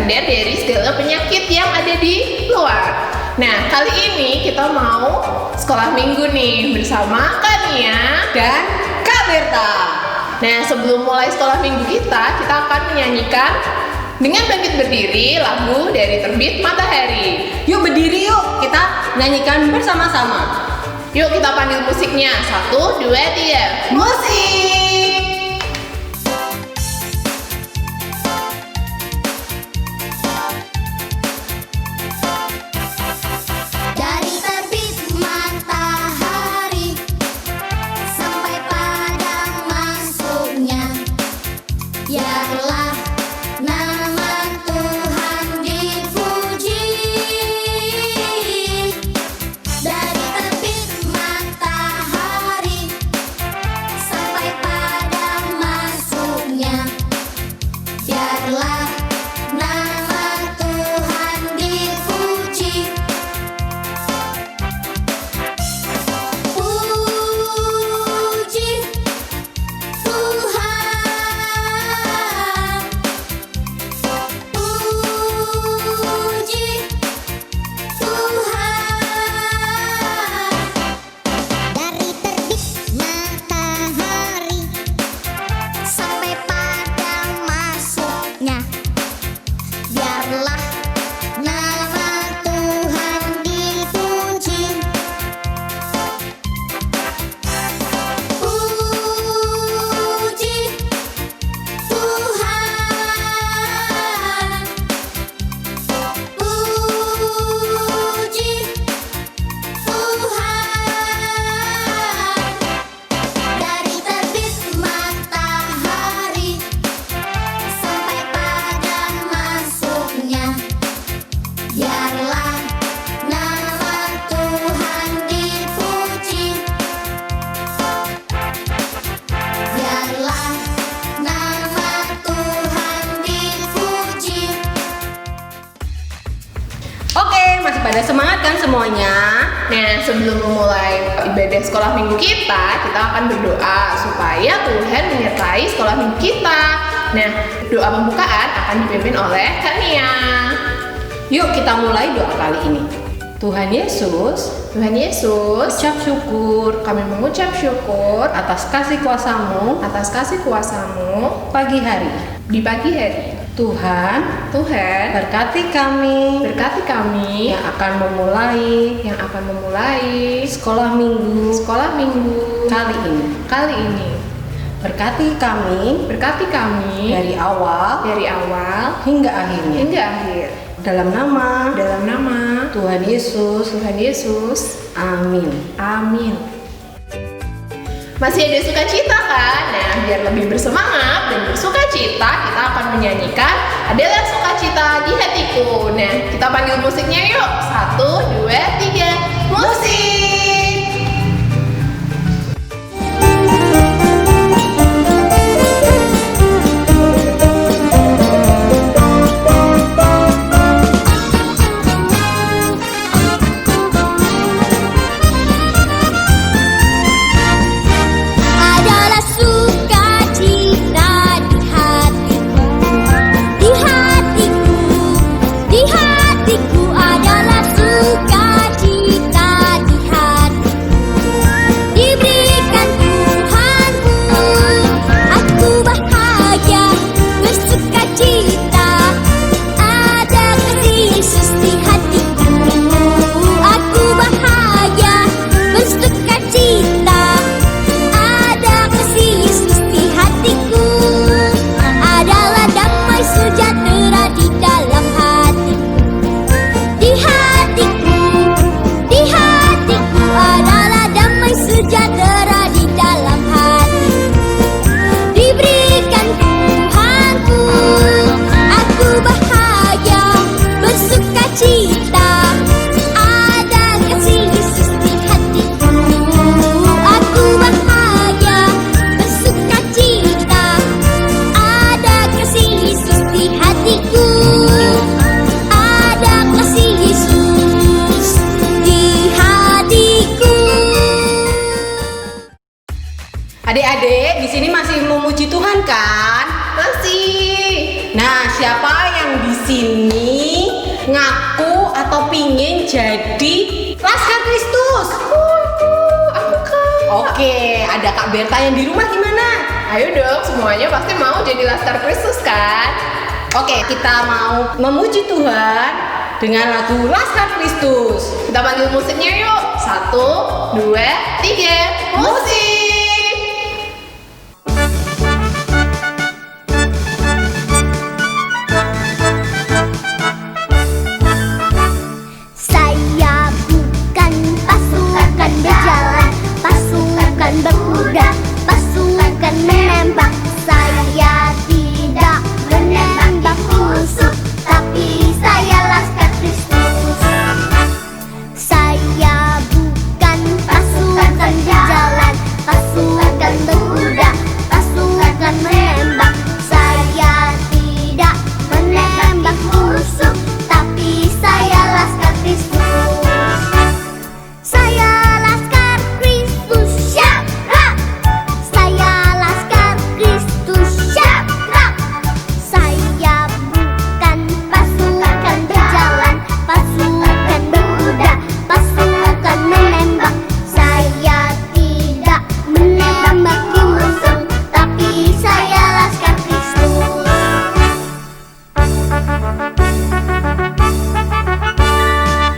terhindar dari segala penyakit yang ada di luar. Nah, kali ini kita mau sekolah minggu nih bersama Kak Nia dan Kak Berta. Nah, sebelum mulai sekolah minggu kita akan menyanyikan dengan bangkit berdiri lagu dari Terbit Matahari. Yuk berdiri yuk, kita nyanyikan bersama-sama. Yuk kita panggil musiknya. 1, 2, 3. Musik! Masih pada semangat kan semuanya? Nah, sebelum memulai ibadah sekolah minggu kita akan berdoa supaya Tuhan menyertai sekolah minggu kita. Nah, doa pembukaan akan dipimpin oleh Kak Nia. Yuk kita mulai doa kali ini. Tuhan Yesus, ucap syukur, kami mengucap syukur atas kasih kuasa-Mu pagi hari. Tuhan berkati kami yang akan memulai sekolah minggu kali ini. Berkati kami dari awal hingga akhir. Dalam nama Tuhan Yesus. Amin. Masih ada sukacita kan? Nah, biar lebih bersemangat dan bersukacita, kita akan menyanyikan Adalah Sukacita di Hatiku. Nah, kita panggil musiknya yuk. 1, 2, 3. Musik! Di hatiku adalah sukacita. ngaku atau pingin jadi Laskar Kristus? Aku Kak. Oke, ada Kak Berta yang di rumah gimana? Ayo dong, semuanya pasti mau jadi Laskar Kristus kan? Oke, kita mau memuji Tuhan dengan lagu Laskar Kristus. Kita panggil musiknya yuk. 1, 2, 3, musik! Saya bukan pasukan berjalan, pasukan berkuda, pasukan menembak. Saya tidak menembak musuh, tapi saya Laskar Kristus. Saya bukan pasukan berjalan, pasukan berkuda, pasukan menembak. Saya tidak menembak musuh, tapi saya Laskar Kristus. Saya Laskar Kristus Syakrak. Saya Laskar Kristus Syakrak. Saya bukan pasukan berjalan, pasukan berkuda, pasukan menembak. Saya tidak menembak musuh, tapi saya Laskar Kristus.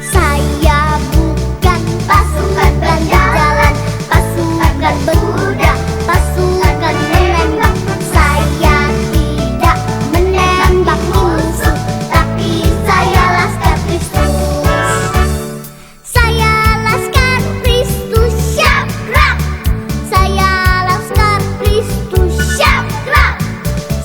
Saya bukan pasukan berjalan, pasukan berkuda, pasukan menembak. Saya tidak menembak musuh, tapi saya Laskar Kristus. Saya Laskar Kristus Syakrak. Saya Laskar Kristus Syakrak.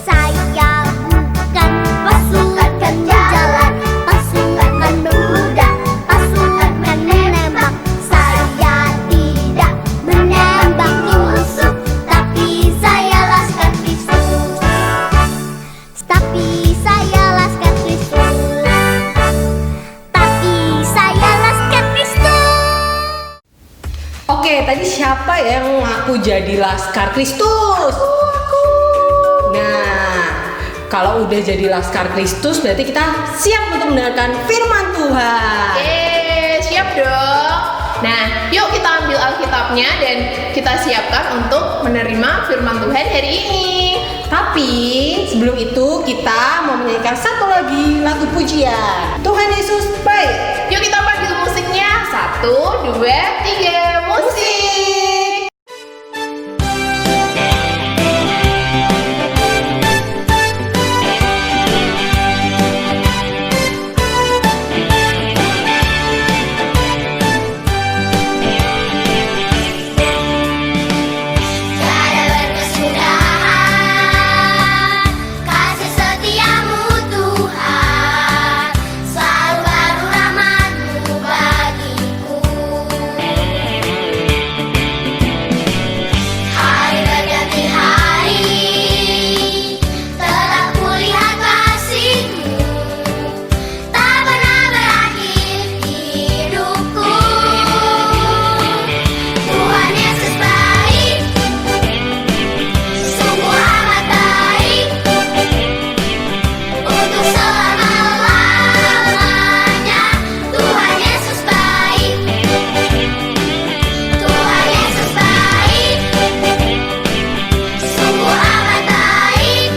Saya bukan pasukan berjalan, pasukan berkuda, pasukan menembak. Saya tidak menembak musuh, tapi saya Laskar Kristus. Tapi saya Laskar Kristus. Tapi saya Laskar Kristus. Oke, tadi siapa yang ngaku jadi Laskar Kristus? Nah, kalau udah jadi Laskar Kristus berarti kita siap untuk mendengarkan firman Tuhan. Siap dong. Nah, yuk kita ambil Alkitabnya dan kita siapkan untuk menerima firman Tuhan hari ini. Tapi sebelum itu kita mau menyanyikan satu lagi lagu pujian. Tuhan Yesus baik. Yuk kita panggil musiknya. 1, 2, 3, musik! Tiada berkesudahan kasih setiamu Tuhan, selalu baru rahmat-Mu bagiku. Hari berganti hari telah kulihat kasih-Mu, tak pernah berakhir hidupku. Tuhan Yesus baik, sungguh amat baik, untuk selama-lamanya. Tuhan Yesus baik, Tuhan Yesus baik, sungguh amat baik,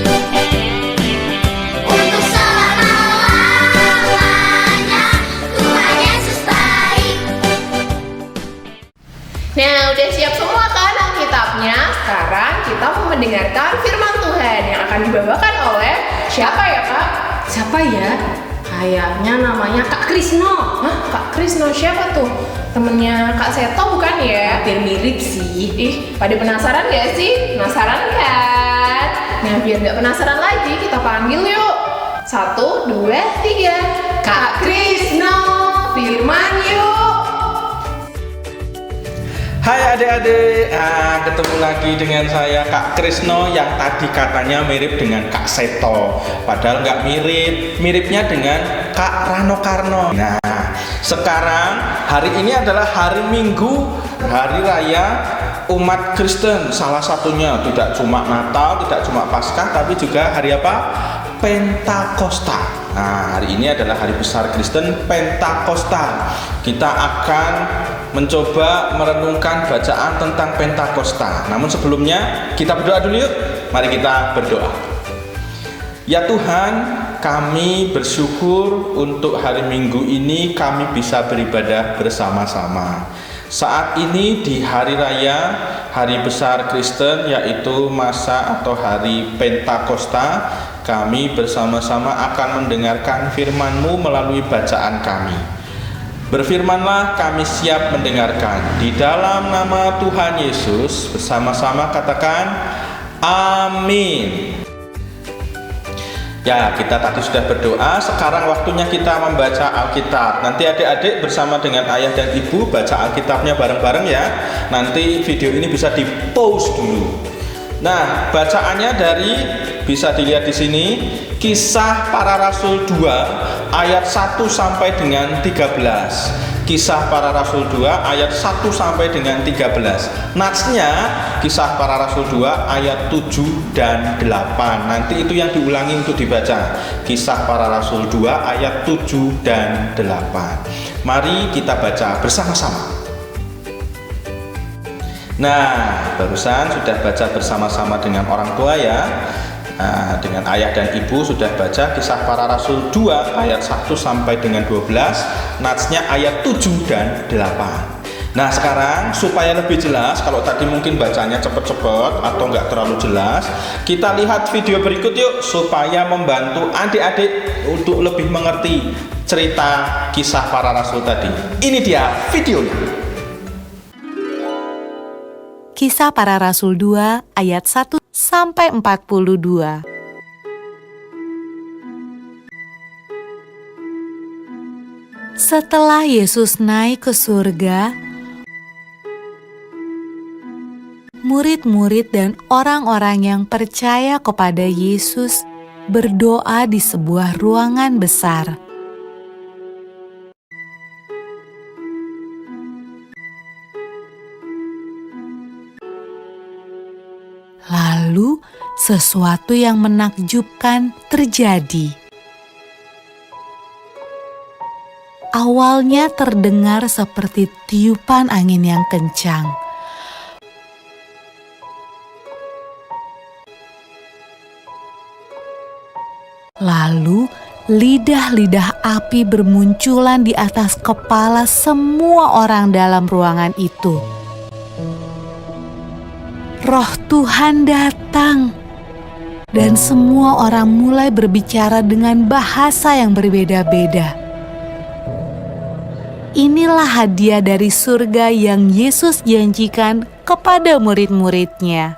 untuk selama-lamanya. Tuhan Yesus baik. Nah, udah siap semua kan Alkitabnya? Sekarang kita mau mendengarkan firman Tuhan yang akan dibawakan oleh siapa ya Kak? Siapa ya? Kayaknya namanya Kak Krisno. Hah, Kak Krisno siapa tuh? Temennya Kak Seto bukan ya? Hampir mirip sih. Ih, pada penasaran gak sih? Penasaran kan? Nah, biar gak penasaran lagi, kita panggil yuk. 1, 2, 3. Kak Krisno, firman yuk. Hai adik-adik, ketemu lagi dengan saya Kak Krisno yang tadi katanya mirip dengan Kak Seto. Padahal nggak mirip, miripnya dengan Kak Rano Karno. Nah, sekarang hari ini adalah hari Minggu, hari raya umat Kristen. Salah satunya tidak cuma Natal, tidak cuma Paskah, tapi juga hari apa? Pentakosta. Nah, hari ini adalah hari besar Kristen Pentakosta. Kita akan mencoba merenungkan bacaan tentang Pentakosta. Namun sebelumnya kita berdoa dulu yuk. Mari kita berdoa. Ya Tuhan, kami bersyukur untuk hari Minggu ini kami bisa beribadah bersama-sama. Saat ini di hari raya, hari besar Kristen, yaitu masa atau hari Pentakosta, kami bersama-sama akan mendengarkan firman-Mu melalui bacaan kami. Berfirmanlah, kami siap mendengarkan. Di dalam nama Tuhan Yesus, bersama-sama katakan, amin. Ya, kita tadi sudah berdoa, sekarang waktunya kita membaca Alkitab. Nanti adik-adik bersama dengan ayah dan ibu baca Alkitabnya bareng-bareng ya. Nanti video ini bisa di-pause dulu. Nah, bacaannya bisa dilihat di sini, Kisah Para Rasul 2 ayat 1 sampai dengan 13. Kisah Para Rasul 2 ayat 1 sampai dengan 13. Natsnya Kisah Para Rasul 2 ayat 7 dan 8. Nanti itu yang diulangi untuk dibaca. Kisah Para Rasul 2 ayat 7 dan 8. Mari kita baca bersama-sama. Nah, barusan sudah baca bersama-sama dengan orang tua ya. Nah, dengan ayah dan ibu sudah baca Kisah Para Rasul 2 ayat 1 sampai dengan 12, natsnya ayat 7 dan 8. Nah, sekarang supaya lebih jelas, kalau tadi mungkin bacanya cepet-cepet atau nggak terlalu jelas, kita lihat video berikut yuk, supaya membantu adik-adik untuk lebih mengerti cerita Kisah Para Rasul tadi. Ini dia videonya. Kisah Para Rasul 2 ayat 1 sampai 42. Setelah Yesus naik ke surga, murid-murid dan orang-orang yang percaya kepada Yesus berdoa di sebuah ruangan besar. Lalu, sesuatu yang menakjubkan terjadi. Awalnya terdengar seperti tiupan angin yang kencang. Lalu, lidah-lidah api bermunculan di atas kepala semua orang dalam ruangan itu. Roh Tuhan datang, dan semua orang mulai berbicara dengan bahasa yang berbeda-beda. Inilah hadiah dari surga yang Yesus janjikan kepada murid-muridnya.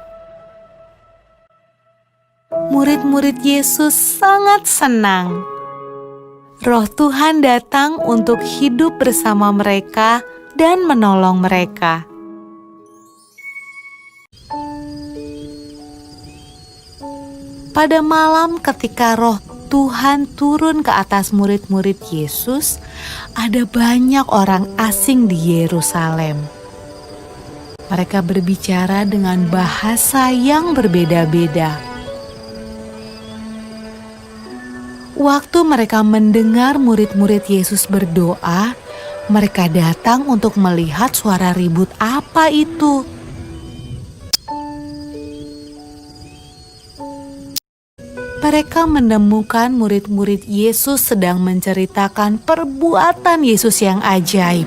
Murid-murid Yesus sangat senang. Roh Tuhan datang untuk hidup bersama mereka dan menolong mereka. Pada malam ketika Roh Tuhan turun ke atas murid-murid Yesus, ada banyak orang asing di Yerusalem. Mereka berbicara dengan bahasa yang berbeda-beda. Waktu mereka mendengar murid-murid Yesus berdoa, mereka datang untuk melihat suara ribut apa itu. Mereka menemukan murid-murid Yesus sedang menceritakan perbuatan Yesus yang ajaib.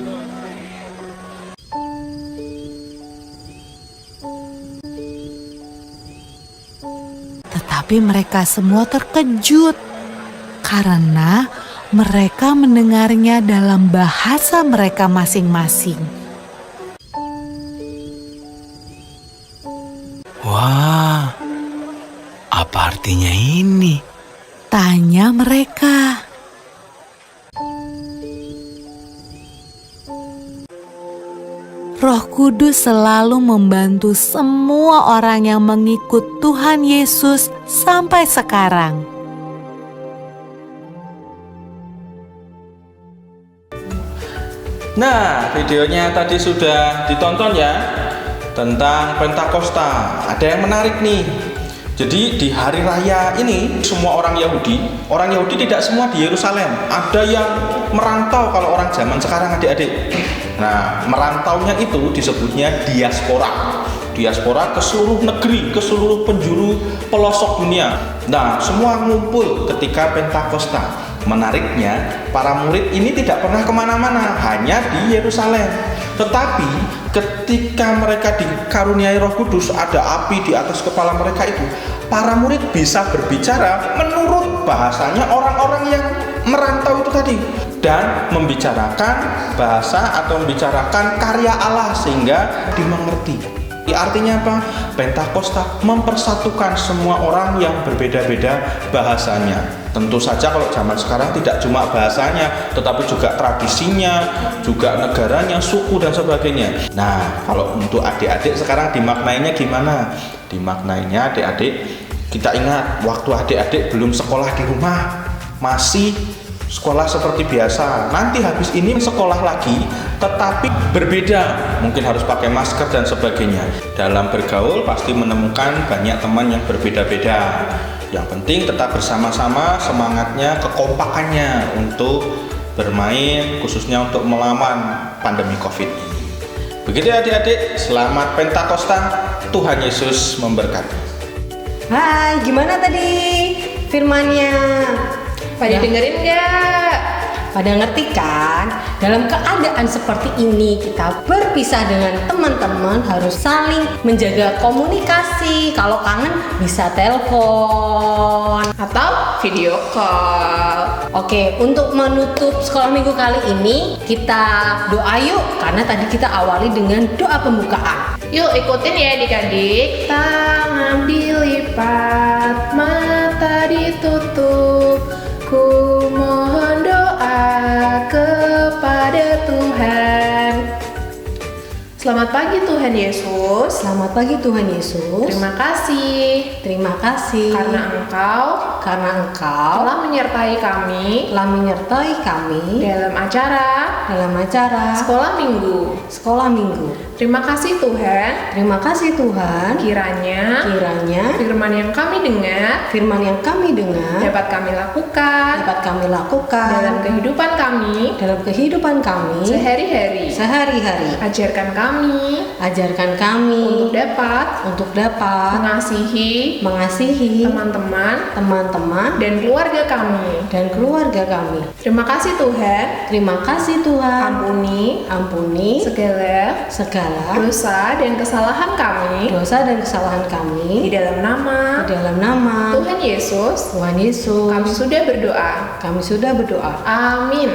Tetapi mereka semua terkejut karena mereka mendengarnya dalam bahasa mereka masing-masing. Wah, apa artinya ini? Tanya mereka. Roh Kudus selalu membantu semua orang yang mengikut Tuhan Yesus sampai sekarang. Nah, videonya tadi sudah ditonton ya, tentang Pentakosta. Ada yang menarik nih. Jadi di hari raya ini semua orang Yahudi tidak semua di Yerusalem. Ada yang merantau kalau orang zaman sekarang adik-adik. Nah, merantaunya itu disebutnya diaspora. Diaspora ke seluruh negeri, ke seluruh penjuru pelosok dunia. Nah, semua ngumpul ketika Pentakosta. Menariknya, para murid ini tidak pernah kemana-mana, hanya di Yerusalem. Tetapi ketika mereka dikaruniai Roh Kudus, ada api di atas kepala mereka itu, para murid bisa berbicara menurut bahasanya orang-orang yang merantau itu tadi, dan membicarakan bahasa atau membicarakan karya Allah sehingga dimengerti. Artinya apa? Pentakosta mempersatukan semua orang yang berbeda-beda bahasanya. Tentu saja kalau zaman sekarang tidak cuma bahasanya, tetapi juga tradisinya, juga negaranya, suku dan sebagainya. Nah, kalau untuk adik-adik sekarang dimaknainya gimana? Dimaknainya adik-adik, kita ingat waktu adik-adik belum sekolah di rumah, masih sekolah seperti biasa. Nanti habis ini sekolah lagi, tetapi berbeda. Mungkin harus pakai masker dan sebagainya. Dalam bergaul pasti menemukan banyak teman yang berbeda-beda. Yang penting tetap bersama-sama, semangatnya, kekompakannya untuk bermain, khususnya untuk melawan pandemi COVID ini. Begitu ya adik-adik, selamat Pentakosta, Tuhan Yesus memberkati. Hai, gimana tadi firmannya? Pada dengerin nggak? Pada ngerti kan? Dalam keadaan seperti ini kita berpisah dengan teman-teman harus saling menjaga komunikasi. Kalau kangen bisa telepon Atau video call. Oke, untuk menutup sekolah minggu kali ini kita doa yuk, karena tadi kita awali dengan doa pembukaan. Yuk ikutin ya adik-adik. Tangan dilipat, mata ditutup. Ku mohon doa kepada Tuhan. Selamat pagi Tuhan Yesus. Selamat pagi Tuhan Yesus. Terima kasih Terima kasih karena Engkau karena Engkau telah menyertai kami telah menyertai kami dalam acara dalam acara sekolah minggu. sekolah minggu. Terima kasih Tuhan. Terima kasih Tuhan. Kiranya firman yang kami dengar firman yang kami dengar dapat kami lakukan dapat kami lakukan dalam kehidupan kami sehari-hari. Ajarkan kami untuk dapat mengasihi teman-teman dan keluarga kami. Terima kasih Tuhan. Ampuni segala dosa dan kesalahan kami. Di dalam nama Tuhan Yesus kami sudah berdoa. Amin.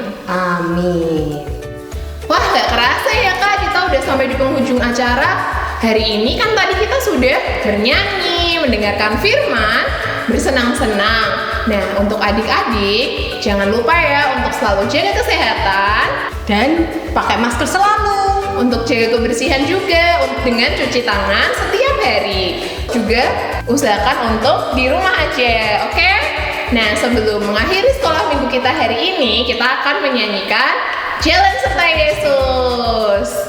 Wah, gak kerasa ya Kak, kita udah sampai di penghujung acara. Hari ini kan tadi kita sudah bernyanyi, mendengarkan firman, bersenang-senang. Nah, untuk adik-adik, jangan lupa ya untuk selalu jaga kesehatan dan pakai masker selalu. Untuk jaga kebersihan juga dengan cuci tangan setiap hari. Juga usahakan untuk di rumah aja, oke? Nah, sebelum mengakhiri sekolah minggu kita hari ini, kita akan menyanyikan Jalan Serta Yesus.